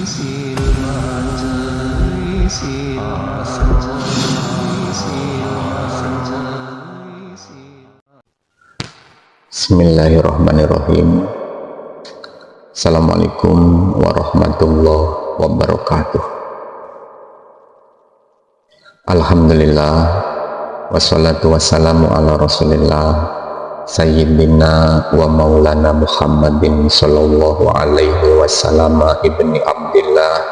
Bismillahirrahmanirrahim. Assalamualaikum warahmatullahi wabarakatuh. Alhamdulillah, wassalatu wassalamu ala rasulillah sayyidina wa maulana Muhammadin sallallahu alaihi wasallam ibni abdillah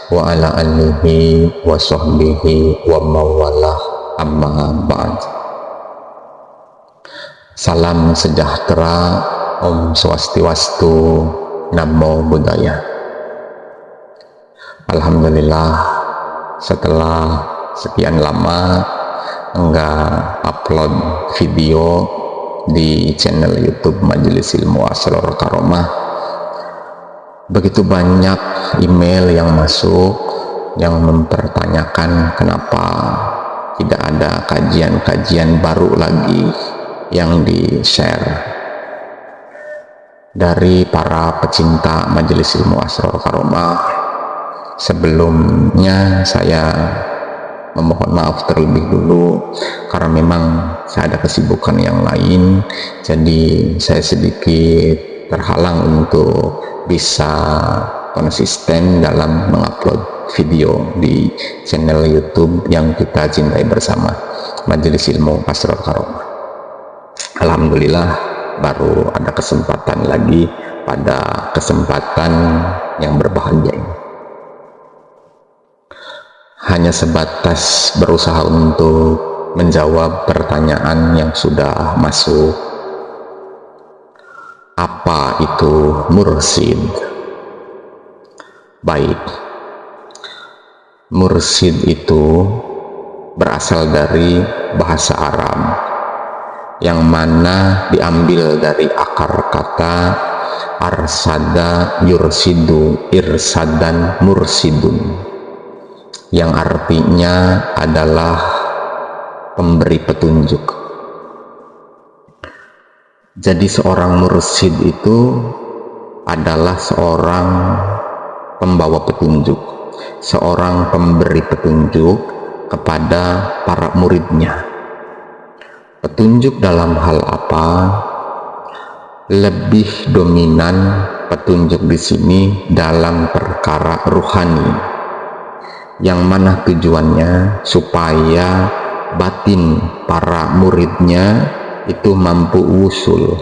wa ala alihi wa sahbihi wa mawalah, amma ba'd. Salam sejahtera, Om Swastiwastu, Namo Buddhaya. Alhamdulillah, setelah sekian lama enggak upload video di channel YouTube Majelis Ilmu Asror Karomah, begitu banyak email yang masuk yang mempertanyakan kenapa tidak ada kajian-kajian baru lagi yang di-share dari para pecinta Majelis Ilmu Asror Karomah. Sebelumnya saya memohon maaf terlebih dulu karena memang saya ada kesibukan yang lain, jadi saya sedikit terhalang untuk bisa konsisten dalam mengupload video di channel YouTube yang kita cintai bersama, Majelis Ilmu Asror Karomah. Alhamdulillah, baru ada kesempatan lagi pada kesempatan yang berbahagia ini. Hanya sebatas berusaha untuk menjawab pertanyaan yang sudah masuk. Apa itu mursyid? Baik, mursyid itu berasal dari bahasa Arab yang mana diambil dari akar kata arsada yursidu irsadan mursidun, yang artinya adalah pemberi petunjuk. Jadi seorang mursyid itu adalah seorang pembawa petunjuk, seorang pemberi petunjuk kepada para muridnya. Petunjuk dalam hal apa? Lebih dominan petunjuk di sini dalam perkara ruhani, yang mana tujuannya supaya batin para muridnya itu mampu usul,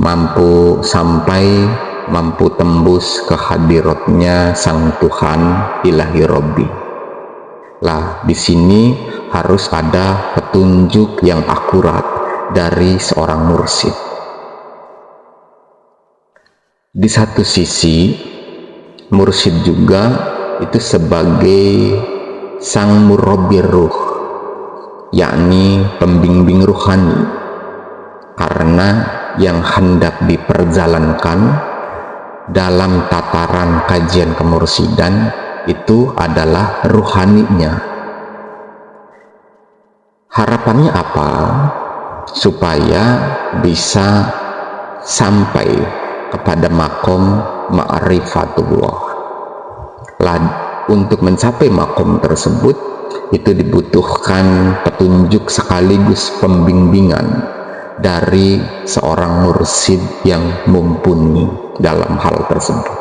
mampu sampai, mampu tembus ke hadiratnya Sang Tuhan Ilahi Robbi. Lah, di sini harus ada petunjuk yang akurat dari seorang mursyid. Di satu sisi, mursyid juga itu sebagai sang murabbir ruh, yakni pembimbing ruhani, karena yang hendak diperjalankan dalam tataran kajian kemursidan itu adalah ruhaninya. Harapannya apa? Supaya bisa sampai kepada makom ma'rifatullah. Untuk mencapai makom tersebut itu dibutuhkan petunjuk sekaligus pembimbingan dari seorang mursyid yang mumpuni dalam hal tersebut.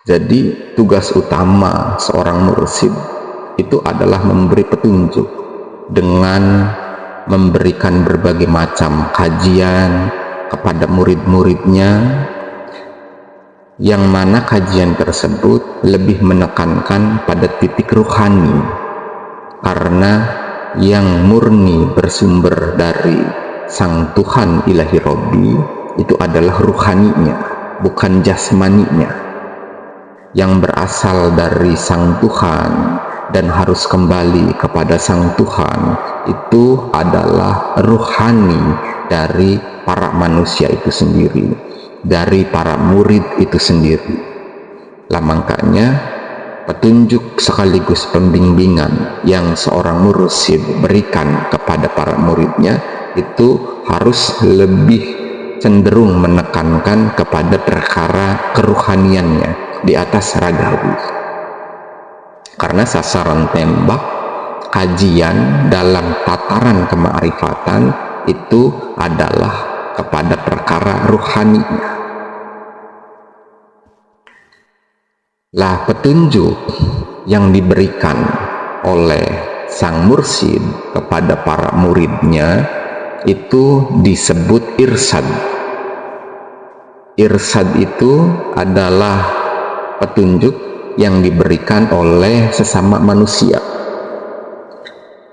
Jadi tugas utama seorang mursyid itu adalah memberi petunjuk dengan memberikan berbagai macam kajian kepada murid-muridnya, yang mana kajian tersebut lebih menekankan pada titik ruhani, karena yang murni bersumber dari Sang Tuhan Ilahi Robbi itu adalah ruhaninya, bukan jasmaninya. Yang berasal dari Sang Tuhan dan harus kembali kepada Sang Tuhan itu adalah ruhani dari para manusia itu sendiri, dari para murid itu sendiri. Lah makanya petunjuk sekaligus pembimbingan yang seorang mursyid berikan kepada para muridnya itu harus lebih cenderung menekankan kepada perkara keruhaniannya di atas ragawi. Karena sasaran tembak kajian dalam tataran kemakrifatan itu adalah kepada perkara ruhaninya. Lah petunjuk yang diberikan oleh sang mursyid kepada para muridnya itu disebut irsyad. Irsyad itu adalah petunjuk yang diberikan oleh sesama manusia.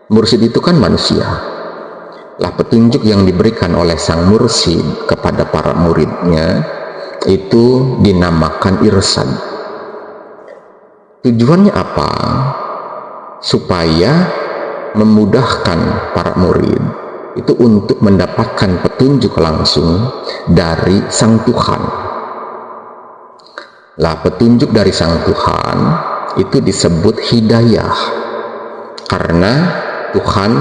Mursyid itu kan manusia. Lah petunjuk yang diberikan oleh sang mursyid kepada para muridnya itu dinamakan irsyad. Tujuannya apa? Supaya memudahkan para murid itu untuk mendapatkan petunjuk langsung dari sang Tuhan. Lah petunjuk dari sang Tuhan itu disebut hidayah, karena Tuhan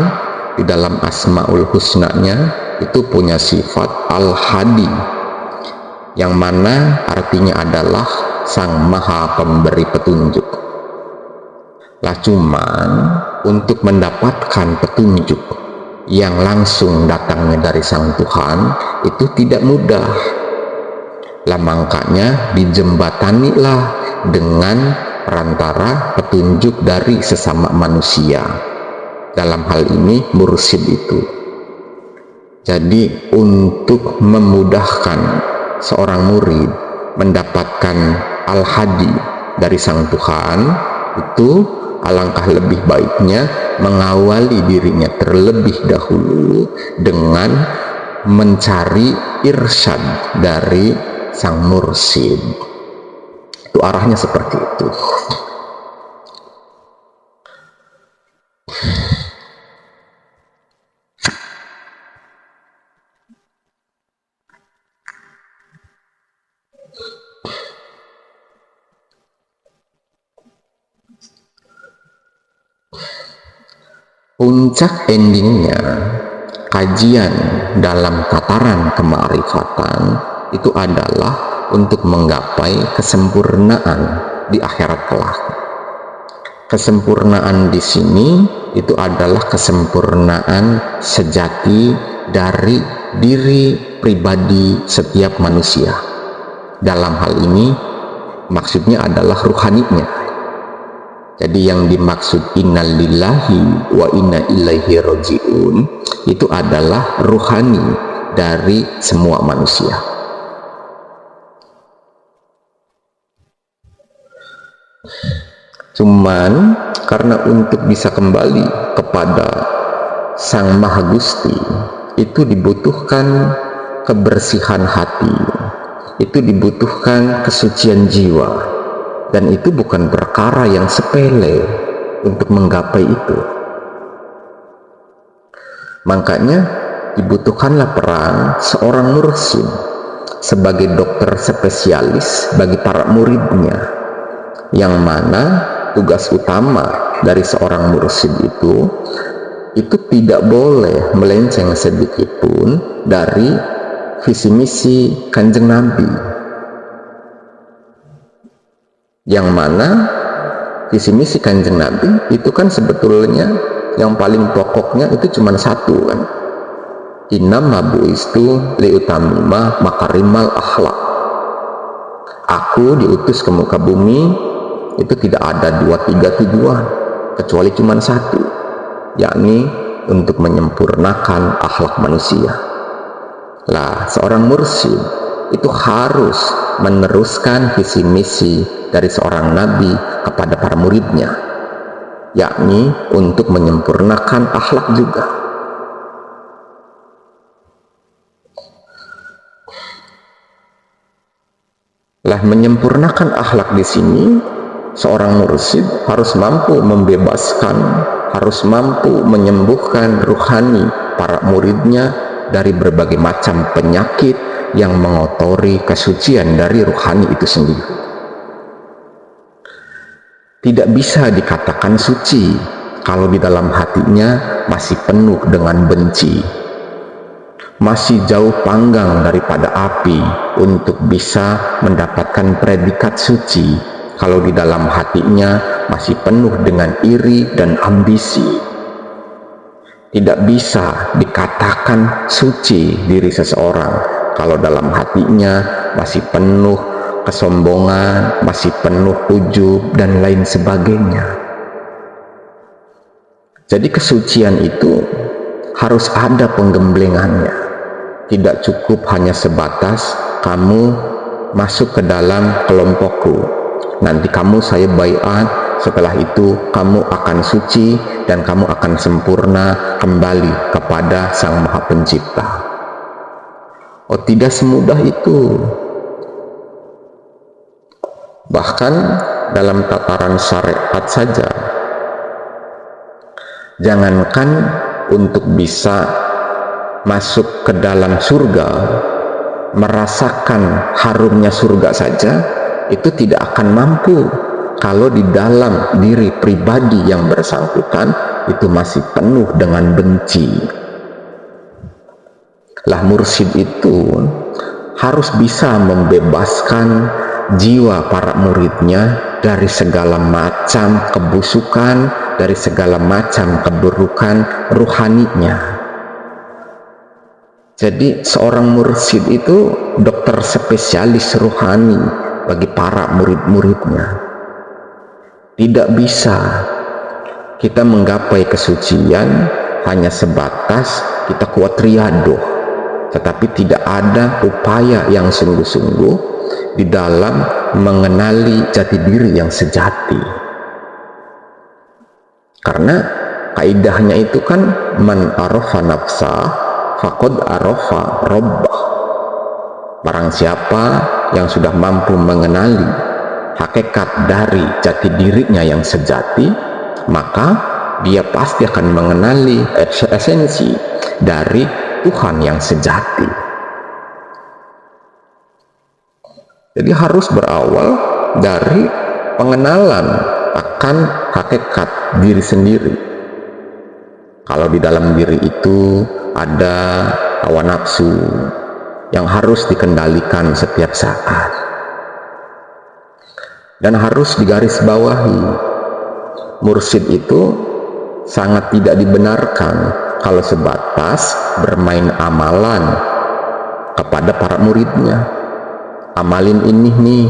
di dalam Asmaul Husna-nya itu punya sifat Al-Hadi, yang mana artinya adalah Sang Maha Pemberi Petunjuk. Lah cuman untuk mendapatkan petunjuk yang langsung datangnya dari Sang Tuhan itu tidak mudah. Lah makanya dijembatanilah dengan perantara petunjuk dari sesama manusia. Dalam hal ini mursyid itu. Jadi untuk memudahkan seorang murid mendapatkan al-hadi dari sang Tuhan, itu alangkah lebih baiknya mengawali dirinya terlebih dahulu dengan mencari irsyad dari sang mursyid. Itu arahnya seperti itu. Puncak endingnya kajian dalam tataran kemakrifatan itu adalah untuk menggapai kesempurnaan di akhirat kelak. Kesempurnaan di sini itu adalah kesempurnaan sejati dari diri pribadi setiap manusia. Dalam hal ini maksudnya adalah ruhaninya. Jadi yang dimaksud innalillahi wa inna ilaihi raji'un itu adalah ruhani dari semua manusia. Cuman karena untuk bisa kembali kepada Sang Maha Gusti itu dibutuhkan kebersihan hati, itu dibutuhkan kesucian jiwa. Dan itu bukan perkara yang sepele untuk menggapai itu. Makanya dibutuhkanlah peran seorang mursyid sebagai dokter spesialis bagi para muridnya, yang mana tugas utama dari seorang mursyid itu tidak boleh melenceng sedikit pun dari visi misi Kanjeng Nabi, yang mana visi misi Kanjeng Nabi itu kan sebetulnya yang paling pokoknya itu cuma satu kan, innama bu'istu liutamima makarimal akhlak. Aku diutus ke muka bumi itu tidak ada 2-3 tujuan, kecuali cuma satu, yakni untuk menyempurnakan akhlak manusia. Lah seorang mursyid itu harus meneruskan visi misi dari seorang nabi kepada para muridnya, yakni untuk menyempurnakan akhlak juga. Lah menyempurnakan akhlak di sini seorang mursyid harus mampu membebaskan, harus mampu menyembuhkan ruhani para muridnya dari berbagai macam penyakit yang mengotori kesucian dari ruhani itu sendiri. Tidak bisa dikatakan suci kalau di dalam hatinya masih penuh dengan benci. masih jauh panggang daripada api untuk bisa mendapatkan predikat suci kalau di dalam hatinya masih penuh dengan iri dan ambisi. Tidak bisa dikatakan suci diri seseorang kalau dalam hatinya masih penuh kesombongan, masih penuh ujub dan lain sebagainya. Jadi kesucian itu harus ada penggemblengannya. Tidak cukup hanya sebatas kamu masuk ke dalam kelompokku, nanti kamu saya baiat, setelah itu kamu akan suci dan kamu akan sempurna kembali kepada Sang Maha Pencipta. Oh, tidak semudah itu. Bahkan dalam tataran syariat saja, jangankan untuk bisa masuk ke dalam surga, merasakan harumnya surga saja, itu tidak akan mampu kalau di dalam diri pribadi yang bersangkutan itu masih penuh dengan benci. Lah mursyid itu harus bisa membebaskan jiwa para muridnya dari segala macam kebusukan, dari segala macam keburukan ruhaninya. Jadi seorang mursyid itu dokter spesialis rohani bagi para murid-muridnya. Tidak bisa kita menggapai kesucian hanya sebatas kita kuat riadoh, tetapi tidak ada upaya yang sungguh-sungguh di dalam mengenali jati diri yang sejati. Karena kaidahnya itu kan man arafa nafsa faqad arafa rabbah. Barang siapa yang sudah mampu mengenali hakikat dari jati dirinya yang sejati, maka dia pasti akan mengenali esensi dari Tuhan yang sejati. Jadi harus berawal dari pengenalan akan hakikat diri sendiri. Kalau di dalam diri itu ada hawa nafsu yang harus dikendalikan setiap saat, dan harus digarisbawahi, mursyid itu sangat tidak dibenarkan kalau sebatas bermain amalan kepada para muridnya. Amalin ini nih,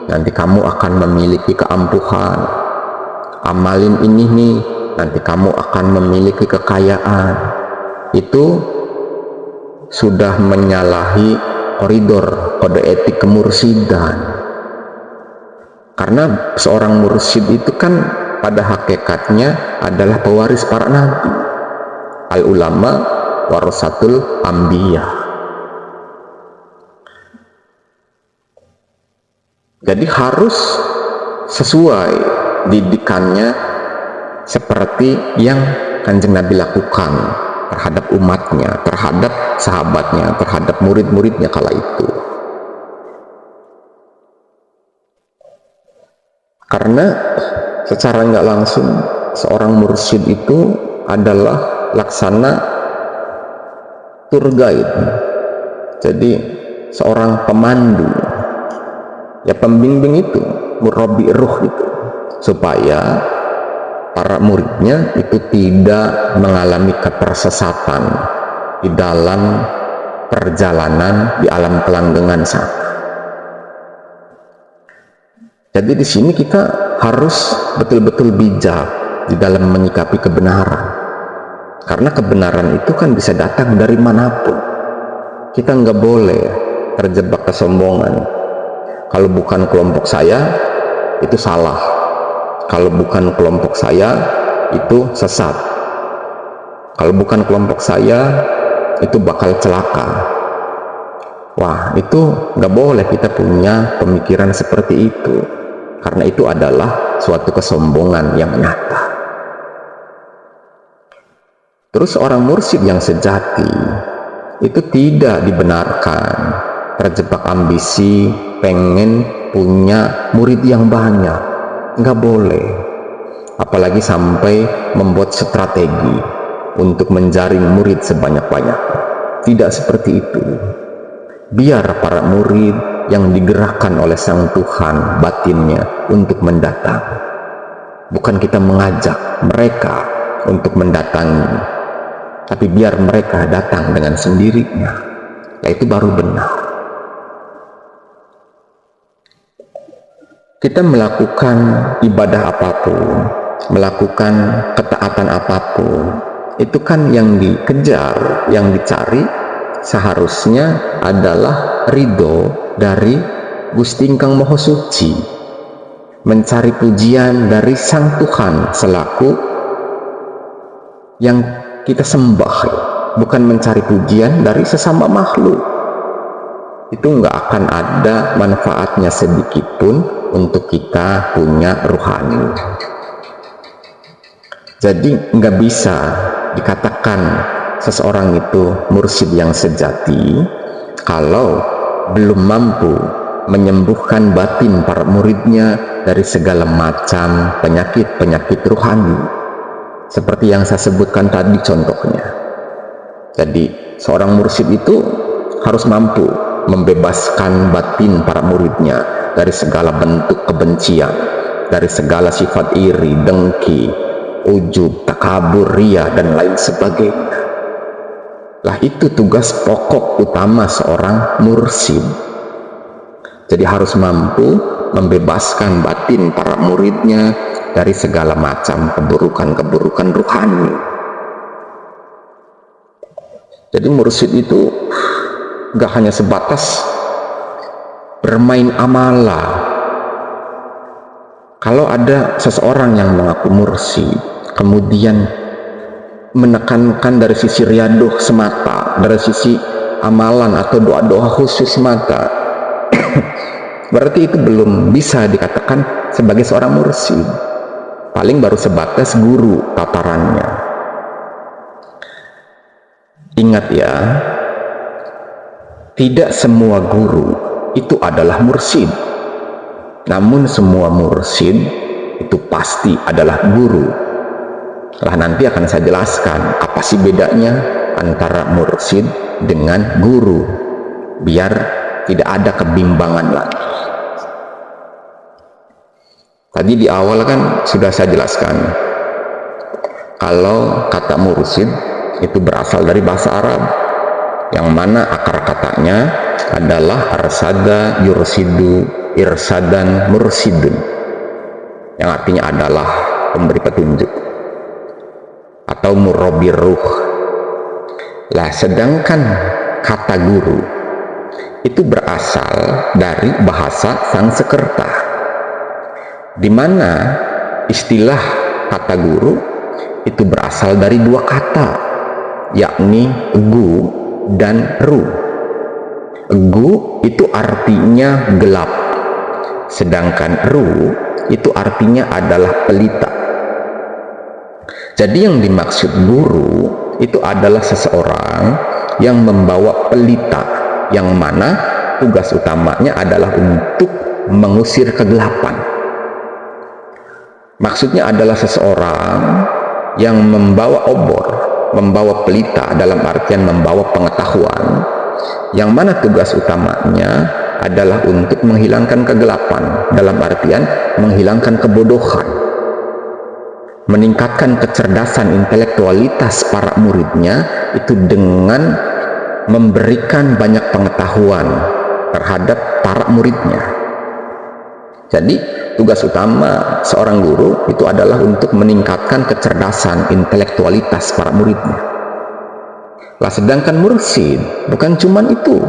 nanti kamu akan memiliki keampuhan. Amalin ini nih, nanti kamu akan memiliki kekayaan. Itu sudah menyalahi koridor kode etik kemursidan. Karena seorang mursyid itu kan pada hakikatnya adalah pewaris para nabi. Al ulama warasatul anbiya. Jadi harus sesuai didikannya seperti yang Kanjeng Nabi lakukan terhadap umatnya, terhadap sahabatnya, terhadap murid-muridnya kala itu. Karena secara nggak langsung seorang mursyid itu adalah laksana tour guide. Jadi seorang pemandu, ya pembimbing itu, murabbi ruh itu, supaya para muridnya itu tidak mengalami ketersesatan di dalam perjalanan di alam kelanggengan sana. Jadi di sini kita harus betul-betul bijak di dalam menyikapi kebenaran, karena kebenaran itu kan bisa datang dari manapun. Kita nggak boleh terjebak kesombongan. Kalau bukan kelompok saya itu salah, kalau bukan kelompok saya itu sesat, kalau bukan kelompok saya itu bakal celaka. Wah, itu nggak boleh kita punya pemikiran seperti itu, karena itu adalah suatu kesombongan yang nyata. Terus orang mursyid yang sejati itu tidak dibenarkan terjebak ambisi, pengen punya murid yang banyak. Nggak boleh. Apalagi sampai membuat strategi untuk menjaring murid sebanyak-banyaknya. tidak seperti itu. Biar para murid yang digerakkan oleh Sang Tuhan batinnya untuk mendatang. Bukan kita mengajak mereka untuk mendatangi, tapi biar mereka datang dengan sendirinya. Nah, itu baru benar. Kita melakukan ibadah apapun, melakukan ketaatan apapun, itu kan yang dikejar, yang dicari seharusnya adalah ridho dari Gusti Ingkang Maha Suci, mencari pujian dari Sang Tuhan selaku yang kita sembah, bukan mencari pujian dari sesama makhluk. Itu nggak akan ada manfaatnya sedikit pun untuk kita punya rohani. Jadi nggak bisa dikatakan seseorang itu mursyid yang sejati kalau belum mampu menyembuhkan batin para muridnya dari segala macam penyakit-penyakit rohani, seperti yang saya sebutkan tadi contohnya. Jadi seorang mursyid itu harus mampu membebaskan batin para muridnya dari segala bentuk kebencian, dari segala sifat iri, dengki, ujub, takabur, riya, dan lain sebagainya. Lah itu tugas pokok utama seorang mursyid. Jadi harus mampu membebaskan batin para muridnya dari segala macam keburukan-keburukan rohani. Jadi mursyid itu gak hanya sebatas bermain amala. Kalau ada seseorang yang mengaku mursyid kemudian menekankan dari sisi riyadoh semata, dari sisi amalan atau doa-doa khusus semata, berarti itu belum bisa dikatakan sebagai seorang mursyid. Paling baru sebatas guru tatarannya. Ingat ya, tidak semua guru itu adalah mursyid, namun semua mursyid itu pasti adalah guru. Lah nanti akan saya jelaskan apa sih bedanya antara mursyid dengan guru, biar tidak ada kebimbangan lagi. Tadi di awal kan sudah saya jelaskan kalau kata mursyid itu berasal dari bahasa Arab, yang mana akar katanya adalah arsada yursidu irsadan mursidun, yang artinya adalah pemberi petunjuk atau murabbi ruh. Lah sedangkan kata guru itu berasal dari bahasa Sanskerta, di mana istilah kata guru itu berasal dari dua kata, yakni gu dan ru. Gu itu artinya gelap, sedangkan ru itu artinya adalah pelita. Jadi yang dimaksud guru itu adalah seseorang yang membawa pelita, yang mana tugas utamanya adalah untuk mengusir kegelapan. Maksudnya adalah seseorang yang membawa obor, membawa pelita dalam artian membawa pengetahuan, yang mana tugas utamanya adalah untuk menghilangkan kegelapan, dalam artian menghilangkan kebodohan, meningkatkan kecerdasan intelektualitas para muridnya itu dengan memberikan banyak pengetahuan terhadap para muridnya. Jadi tugas utama seorang guru itu adalah untuk meningkatkan kecerdasan intelektualitas para muridnya. Lah sedangkan mursyid bukan cuman itu.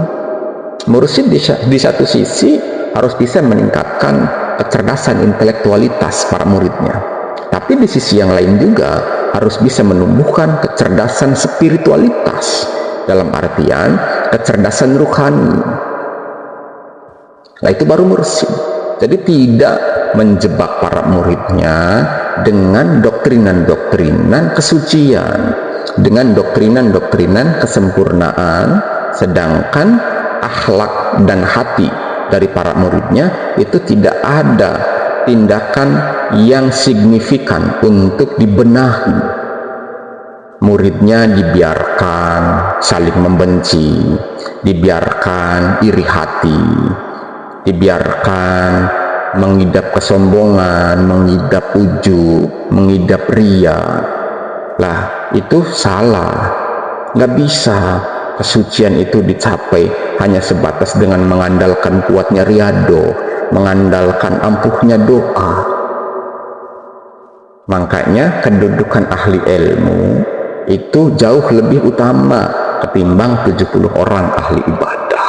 Mursyid di satu sisi harus bisa meningkatkan kecerdasan intelektualitas para muridnya, tapi di sisi yang lain juga harus bisa menumbuhkan kecerdasan spiritualitas, dalam artian kecerdasan rohani. Nah itu baru mursyid. Jadi tidak menjebak para muridnya dengan doktrinan-doktrinan kesucian, dengan doktrinan-doktrinan kesempurnaan, sedangkan akhlak dan hati dari para muridnya itu tidak ada tindakan yang signifikan untuk dibenahi. muridnya dibiarkan saling membenci, dibiarkan iri hati, dibiarkan mengidap kesombongan, mengidap ujub, mengidap ria. Lah, itu salah. Nggak bisa kesucian itu dicapai hanya sebatas dengan mengandalkan kuatnya riyadhah, mengandalkan ampuhnya doa. Makanya kedudukan ahli ilmu itu jauh lebih utama ketimbang 70 orang ahli ibadah.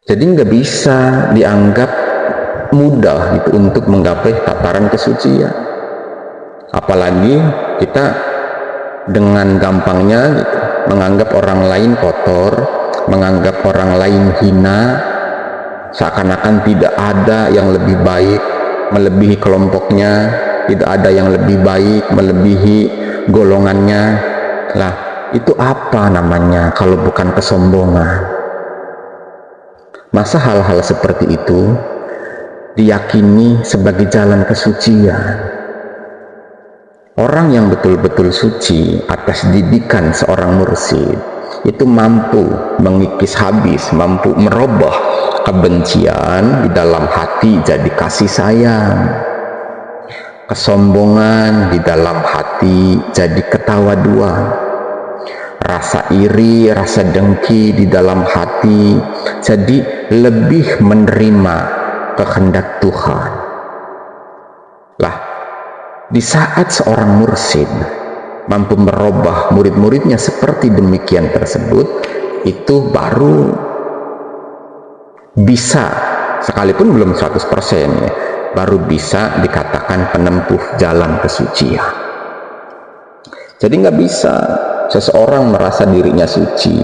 Jadi nggak bisa dianggap mudah gitu untuk menggapai tataran kesucian. Apalagi kita dengan gampangnya gitu, menganggap orang lain kotor, menganggap orang lain hina, seakan-akan tidak ada yang lebih baik melebihi kelompoknya, tidak ada yang lebih baik melebihi golongannya. Lah, itu apa namanya kalau bukan kesombongan? Masa hal-hal seperti itu diyakini sebagai jalan kesucian? Orang yang betul-betul suci atas didikan seorang mursyid itu mampu mengikis habis, mampu merubah kebencian di dalam hati jadi kasih sayang, kesombongan di dalam hati jadi ketawa dua, rasa iri, rasa dengki di dalam hati jadi lebih menerima kehendak Tuhan. Lah, di saat seorang mursyid mampu merubah murid-muridnya seperti demikian tersebut, itu baru bisa, sekalipun belum 100% ya, baru bisa dikatakan penempuh jalan kesucian. Jadi nggak bisa seseorang merasa dirinya suci,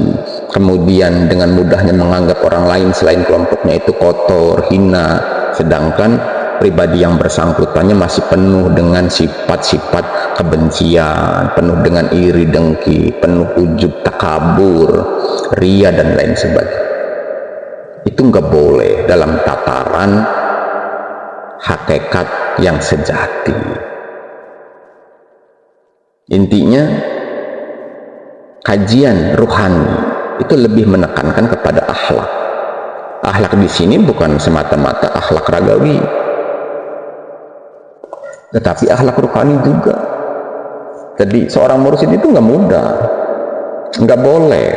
kemudian dengan mudahnya menganggap orang lain selain kelompoknya itu kotor, hina, sedangkan pribadi yang bersangkutannya masih penuh dengan sifat-sifat kebencian, penuh dengan iri dengki, penuh ujub takabur, ria dan lain sebagainya. Itu nggak boleh dalam tataran hakikat yang sejati. Intinya, kajian ruhani itu lebih menekankan kepada akhlak. Akhlak di sini bukan semata-mata akhlak ragawi, tetapi akhlak ruhani juga. Jadi seorang mursyid itu nggak mudah, nggak boleh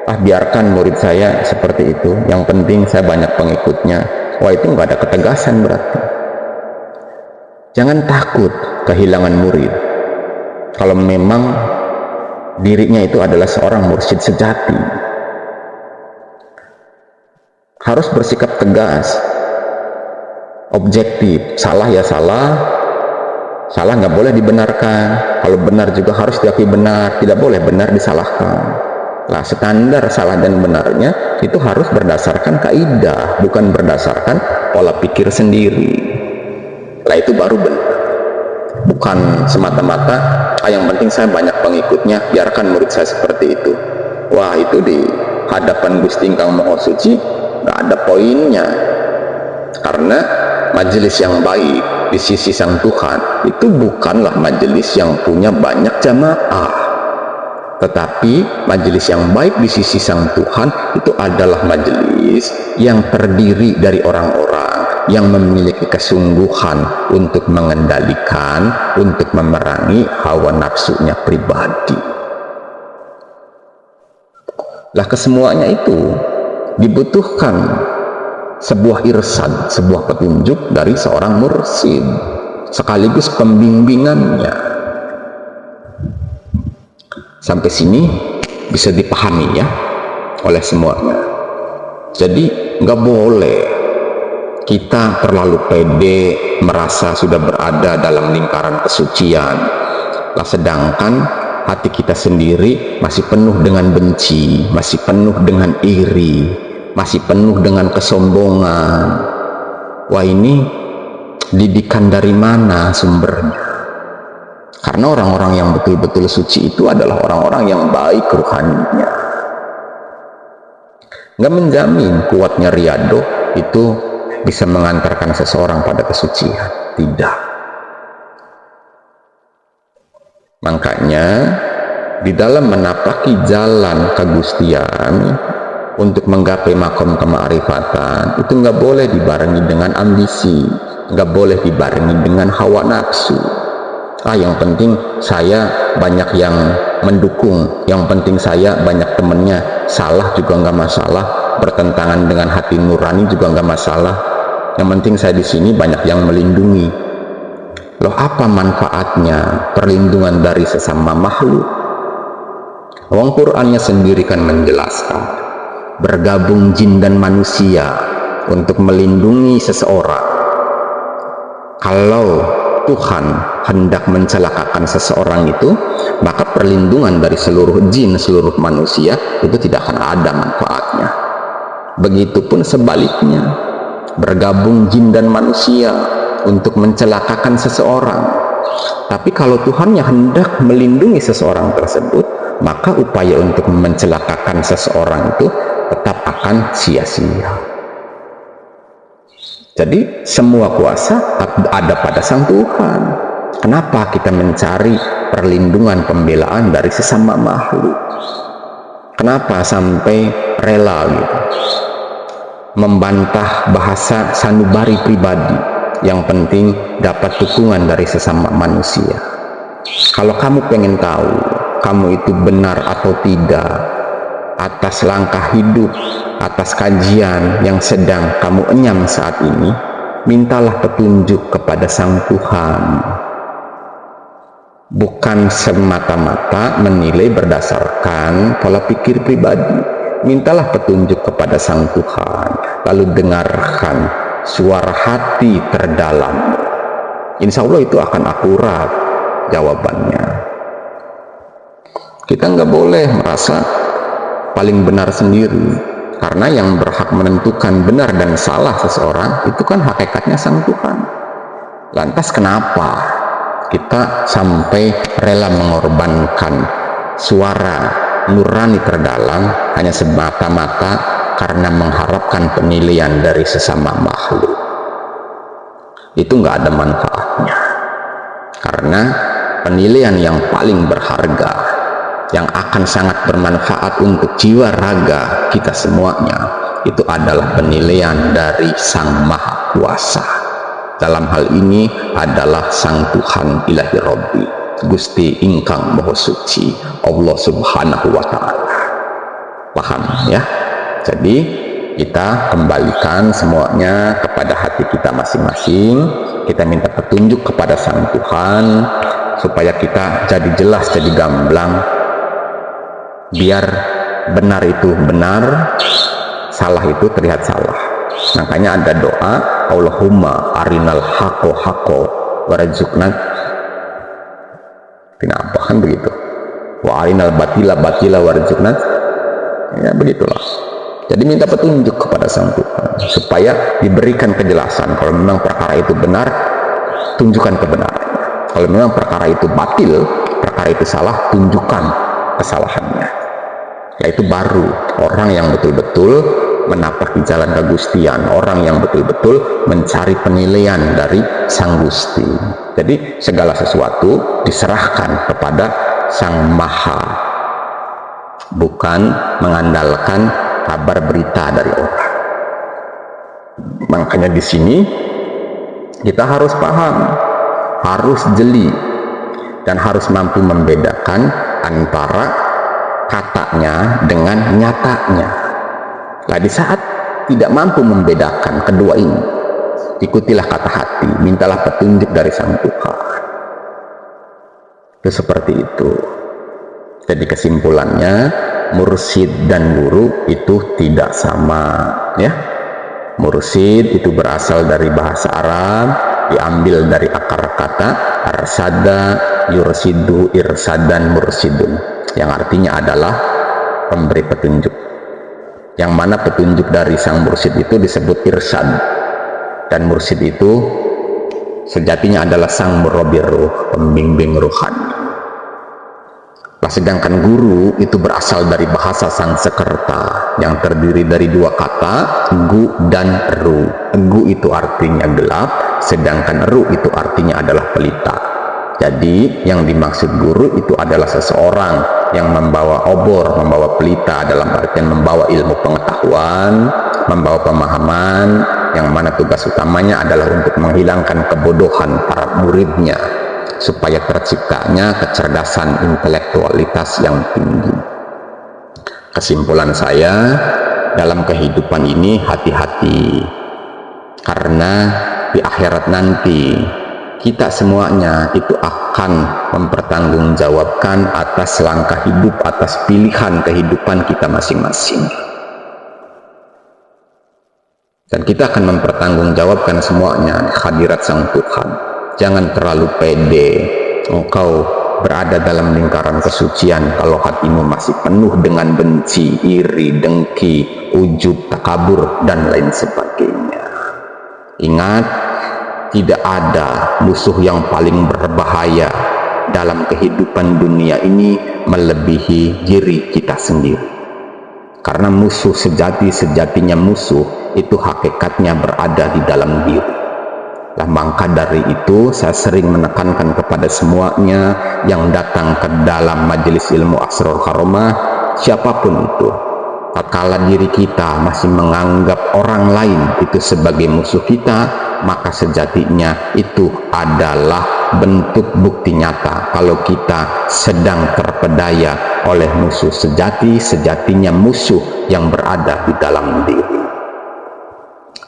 biarkan murid saya seperti itu, yang penting saya banyak pengikutnya. Wah, itu nggak ada ketegasan berarti. Jangan takut kehilangan murid kalau memang dirinya itu adalah seorang mursyid sejati. Harus bersikap tegas, objektif. Salah ya salah, salah nggak boleh dibenarkan. Kalau benar juga harus diakui benar, tidak boleh benar disalahkan. Lah, standar salah dan benarnya itu harus berdasarkan kaidah, bukan berdasarkan pola pikir sendiri. Lah, itu baru benar. Bukan semata-mata yang penting saya banyak pengikutnya, biarkan murid saya seperti itu. Wah, itu di hadapan Gusti Ingkang Maha Suci nggak ada poinnya. Karena majelis yang baik di sisi Sang Tuhan itu bukanlah majelis yang punya banyak jamaah, tetapi majelis yang baik di sisi Sang Tuhan itu adalah majelis yang terdiri dari orang-orang yang memiliki kesungguhan untuk mengendalikan, untuk memerangi hawa nafsunya pribadi. Lah, kesemuanya itu dibutuhkan sebuah irsyad, sebuah petunjuk dari seorang mursyid, sekaligus pembimbingannya. Sampai sini bisa dipahami ya oleh semuanya. Jadi nggak boleh kita terlalu pede merasa sudah berada dalam lingkaran kesucian, lah sedangkan hati kita sendiri masih penuh dengan benci, masih penuh dengan iri, masih penuh dengan kesombongan. Wah, ini didikan dari mana sumbernya? Karena orang-orang yang betul-betul suci itu adalah orang-orang yang baik ruhaninya. Nggak menjamin kuatnya riyadhah itu bisa mengantarkan seseorang pada kesucian. Tidak. Makanya di dalam menapaki jalan kegustian untuk menggapai makom kemakrifatan itu nggak boleh dibarengi dengan ambisi, nggak boleh dibarengi dengan hawa nafsu. Yang penting saya banyak yang mendukung, yang penting saya banyak temennya, salah juga nggak masalah, bertentangan dengan hati nurani juga nggak masalah, yang penting saya di sini banyak yang melindungi. Loh, apa manfaatnya perlindungan dari sesama makhluk? Wong Qur'annya sendiri kan menjelaskan bergabung jin dan manusia untuk melindungi seseorang. Kalau Tuhan hendak mencelakakan seseorang itu, maka perlindungan dari seluruh jin, seluruh manusia itu tidak akan ada manfaatnya. Begitupun sebaliknya, bergabung jin dan manusia untuk mencelakakan seseorang. Tapi kalau Tuhannya hendak melindungi seseorang tersebut, maka upaya untuk mencelakakan seseorang itu tetap akan sia-sia. Jadi semua kuasa ada pada Sang Tuhan. Kenapa kita mencari perlindungan pembelaan dari sesama makhluk? Kenapa sampai rela gitu membantah bahasa sanubari pribadi? Yang penting dapat dukungan dari sesama manusia. Kalau kamu pengen tahu kamu itu benar atau tidak atas langkah hidup, atas kajian yang sedang kamu enyam saat ini, mintalah petunjuk kepada Sang Tuhan. Bukan semata-mata menilai berdasarkan pola pikir pribadi. Mintalah petunjuk kepada Sang Tuhan, lalu dengarkan suara hati terdalam. Insya Allah itu akan akurat jawabannya. Kita nggak boleh merasa paling benar sendiri, karena yang berhak menentukan benar dan salah seseorang itu kan hakikatnya Sang Tuhan. Lantas kenapa kita sampai rela mengorbankan suara nurani terdalam hanya semata-mata karena mengharapkan penilaian dari sesama makhluk? Itu nggak ada manfaatnya, karena penilaian yang paling berharga, yang akan sangat bermanfaat untuk jiwa raga kita semuanya, itu adalah penilaian dari Sang Maha Kuasa. Dalam hal ini adalah Sang Tuhan Ilahi Rabbi, Gusti ingkang Maha Suci, Allah Subhanahu wa Ta'ala. Paham ya? Jadi kita kembalikan semuanya kepada hati kita masing-masing. Kita minta petunjuk kepada Sang Tuhan supaya kita jadi jelas, jadi gamblang, biar benar itu benar, salah itu terlihat salah. Makanya ada doa, Allahumma arinal haqqo haqqo warzuqna tinapa, kan begitu, wa arinal batila batila warzuqna, ya begitulah. Jadi minta petunjuk kepada Sang Tuhan supaya diberikan kejelasan. Kalau memang perkara itu benar, tunjukkan kebenarannya. Kalau memang perkara itu batil, perkara itu salah, tunjukkan kesalahannya. Yaitu baru orang yang betul-betul menapaki jalan kegustian, orang yang betul-betul mencari penilaian dari Sang Gusti. Jadi segala sesuatu diserahkan kepada Sang Maha, bukan mengandalkan kabar berita dari orang. Makanya di sini kita harus paham, harus jeli, dan harus mampu membedakan antara katanya dengan nyatanya. Nah, di saat tidak mampu membedakan kedua ini, ikutilah kata hati, mintalah petunjuk dari Sang Tuhan. Itu seperti itu. Jadi kesimpulannya, mursyid dan guru itu tidak sama, ya. Mursyid itu berasal dari bahasa Arab, diambil dari akar kata arsada yursidu irsadan mursidun, yang artinya adalah pemberi petunjuk. Yang mana petunjuk dari sang mursyid itu disebut irsyad, dan mursyid itu sejatinya adalah sang murabbi ruh, pembimbing ruhani. sedangkan guru itu berasal dari bahasa Sanskerta yang terdiri dari dua kata, gu dan ru. Gu itu artinya gelap, sedangkan ru itu artinya adalah pelita. Jadi yang dimaksud guru itu adalah seseorang yang membawa obor, membawa pelita, dalam artian membawa ilmu pengetahuan, membawa pemahaman, yang mana tugas utamanya adalah untuk menghilangkan kebodohan para muridnya supaya terciptanya kecerdasan intelektualitas yang tinggi. Kesimpulan saya, dalam kehidupan ini hati-hati, karena di akhirat nanti kita semuanya itu akan mempertanggungjawabkan atas langkah hidup, atas pilihan kehidupan kita masing-masing. Dan kita akan mempertanggungjawabkan semuanya di hadirat Sang Tuhan. Jangan terlalu pede engkau berada dalam lingkaran kesucian kalau hatimu masih penuh dengan benci, iri, dengki, ujub, takabur, dan lain sebagainya. Ingat, tidak ada musuh yang paling berbahaya dalam kehidupan dunia ini melebihi diri kita sendiri. Karena musuh sejatinya musuh itu hakikatnya berada di dalam diri. Maka dari itu saya sering menekankan kepada semuanya yang datang ke dalam majelis ilmu Asrarul Karomah, siapapun itu, tatkala diri kita masih menganggap orang lain itu sebagai musuh kita, maka sejatinya itu adalah bentuk bukti nyata kalau kita sedang terpedaya oleh musuh sejatinya musuh yang berada di dalam diri.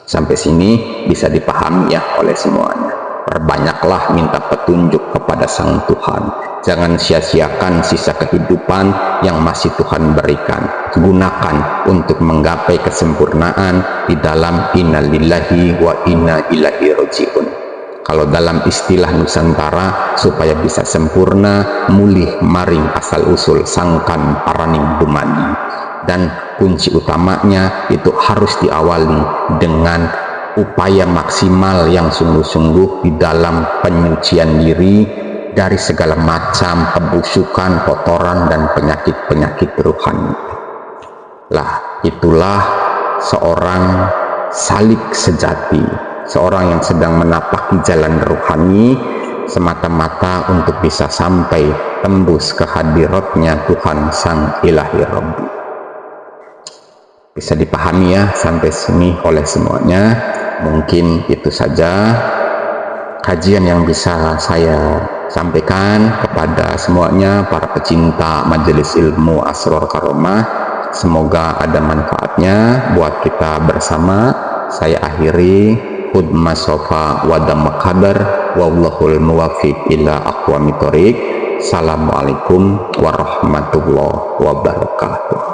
Sampai sini bisa dipahami ya oleh semuanya. Perbanyaklah minta petunjuk kepada Sang Tuhan. Jangan sia-siakan sisa kehidupan yang masih Tuhan berikan. Gunakan untuk menggapai kesempurnaan di dalam inna lillahi wa inna ilaihi raji'un. Kalau dalam istilah Nusantara, supaya bisa sempurna, mulih maring asal usul sangkan paraning dumadi. Dan kunci utamanya itu harus diawali dengan upaya maksimal yang sungguh-sungguh di dalam penyucian diri dari segala macam kebusukan, kotoran, dan penyakit-penyakit rohani. Itulah seorang salik sejati, seorang yang sedang menapaki jalan rohani semata-mata untuk bisa sampai tembus ke hadiratnya Tuhan Sang Ilahi Rabbi. Bisa dipahami ya sampai sini oleh semuanya. Mungkin itu saja kajian yang bisa saya sampaikan kepada semuanya para pecinta majelis ilmu Asrarul Karomah. Semoga ada manfaatnya buat kita bersama. Saya akhiri, hudma sofa wadam qadar wallahul muwaffiq ila aqwamit thoriq. Assalamualaikum warahmatullahi wabarakatuh.